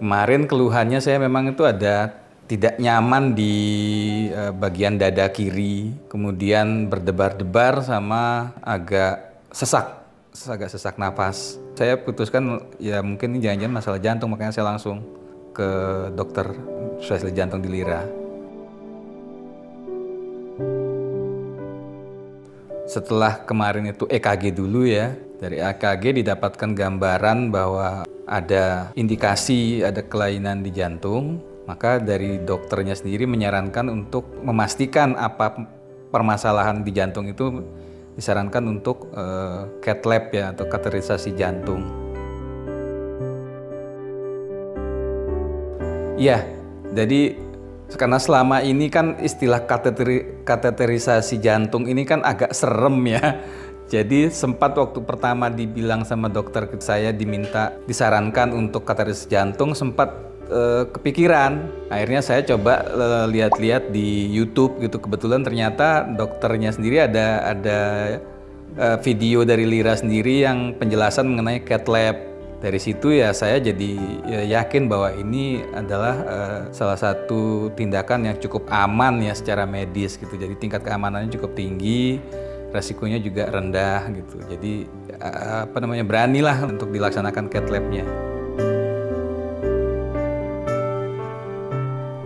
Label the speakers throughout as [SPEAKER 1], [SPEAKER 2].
[SPEAKER 1] Kemarin keluhannya saya memang itu ada tidak nyaman di bagian dada kiri, kemudian berdebar-debar sama agak sesak napas. Saya putuskan ya mungkin ini jangan-jangan masalah jantung, makanya saya langsung ke dokter spesialis jantung di Lira. Setelah kemarin itu EKG dulu ya, dari EKG didapatkan gambaran bahwa ada indikasi ada kelainan di jantung, maka dari dokternya sendiri menyarankan untuk memastikan apa permasalahan di jantung itu, disarankan untuk cath lab ya, atau kateterisasi jantung. Iya, jadi karena selama ini kan istilah kateterisasi jantung ini kan agak serem ya. Jadi sempat waktu pertama dibilang sama dokter saya disarankan untuk kateterisasi jantung, sempat kepikiran. Akhirnya saya coba lihat-lihat di YouTube gitu. Kebetulan ternyata dokternya sendiri ada video dari Lira sendiri yang penjelasan mengenai cath lab. Dari situ ya saya jadi yakin bahwa ini adalah salah satu tindakan yang cukup aman ya secara medis gitu. Jadi tingkat keamanannya cukup tinggi, resikonya juga rendah gitu. Jadi beranilah untuk dilaksanakan cath lab-nya.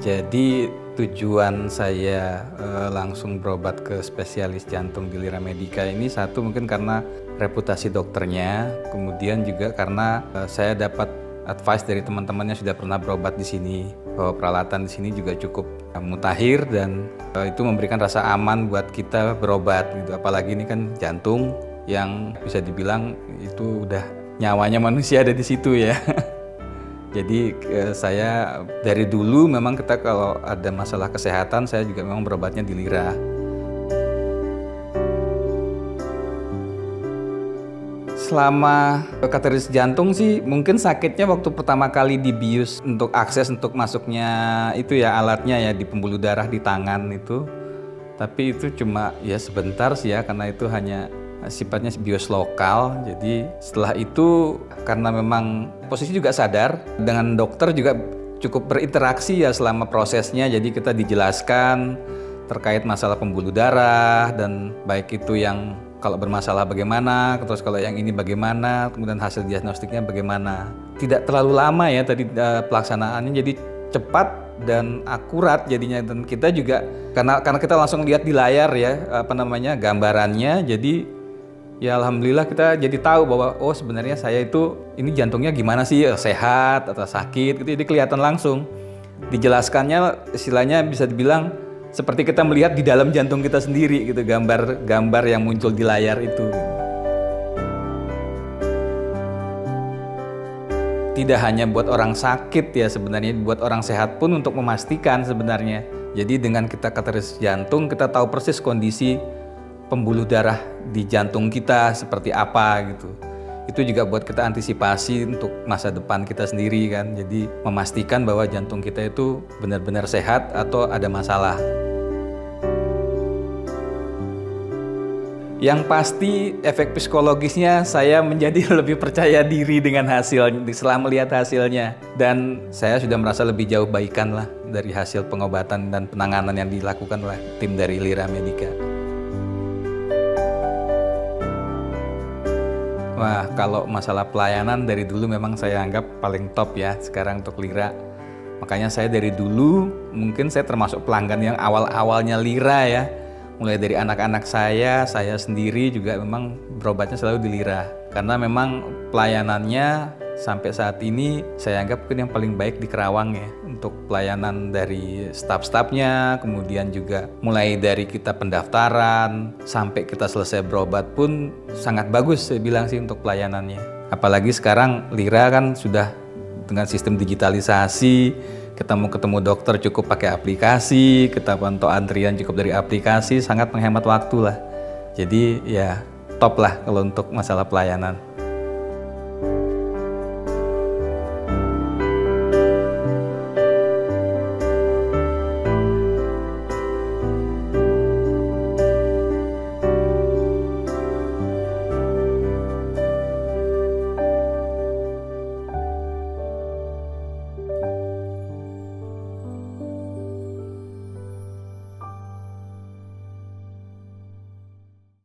[SPEAKER 1] Jadi tujuan saya langsung berobat ke spesialis jantung di Lira Medica ini, satu mungkin karena reputasi dokternya, kemudian juga karena saya dapat advice dari teman-teman yang sudah pernah berobat di sini bahwa peralatan di sini juga cukup mutakhir dan itu memberikan rasa aman buat kita berobat gitu. Apalagi ini kan jantung yang bisa dibilang itu udah nyawanya manusia ada di situ ya. Jadi saya dari dulu memang kita kalau ada masalah kesehatan saya juga memang berobatnya di Lira. Selama kateterisasi jantung sih mungkin sakitnya waktu pertama kali dibius untuk akses untuk masuknya itu ya alatnya ya di pembuluh darah di tangan itu. Tapi itu cuma ya sebentar sih ya, karena itu hanya sifatnya bius lokal. Jadi setelah itu karena memang posisi juga sadar, dengan dokter juga cukup berinteraksi ya selama prosesnya. Jadi kita dijelaskan terkait masalah pembuluh darah dan baik itu yang kalau bermasalah bagaimana, terus kalau yang ini bagaimana, kemudian hasil diagnostiknya bagaimana. Tidak terlalu lama ya tadi pelaksanaannya, jadi cepat dan akurat jadinya. Dan kita juga karena kita langsung lihat di layar ya gambarannya, jadi ya alhamdulillah kita jadi tahu bahwa oh sebenarnya saya itu ini jantungnya gimana sih, sehat atau sakit gitu. Jadi kelihatan langsung. Dijelaskannya istilahnya bisa dibilang seperti kita melihat di dalam jantung kita sendiri gitu, gambar yang muncul di layar itu. Tidak hanya buat orang sakit ya sebenarnya, buat orang sehat pun untuk memastikan sebenarnya. Jadi dengan kita kateterisasi jantung, kita tahu persis kondisi pembuluh darah di jantung kita seperti apa gitu. Itu juga buat kita antisipasi untuk masa depan kita sendiri kan. Jadi memastikan bahwa jantung kita itu benar-benar sehat atau ada masalah. Yang pasti efek psikologisnya saya menjadi lebih percaya diri dengan hasil setelah melihat hasilnya, dan saya sudah merasa lebih jauh baikan lah dari hasil pengobatan dan penanganan yang dilakukan oleh tim dari Lira Medica. Wah, kalau masalah pelayanan dari dulu memang saya anggap paling top ya sekarang untuk Lira. Makanya saya dari dulu mungkin saya termasuk pelanggan yang awal-awalnya Lira ya. Mulai dari anak-anak saya sendiri juga memang berobatnya selalu di Lira. Karena memang pelayanannya sampai saat ini saya anggap mungkin yang paling baik di Kerawang ya. Untuk pelayanan dari staf-stafnya, kemudian juga mulai dari kita pendaftaran sampai kita selesai berobat pun sangat bagus saya bilang sih untuk pelayanannya. Apalagi sekarang Lira kan sudah dengan sistem digitalisasi. Kita mau ketemu dokter cukup pakai aplikasi, kita pantau antrian cukup dari aplikasi, sangat menghemat waktu lah. Jadi ya top lah kalau untuk masalah pelayanan.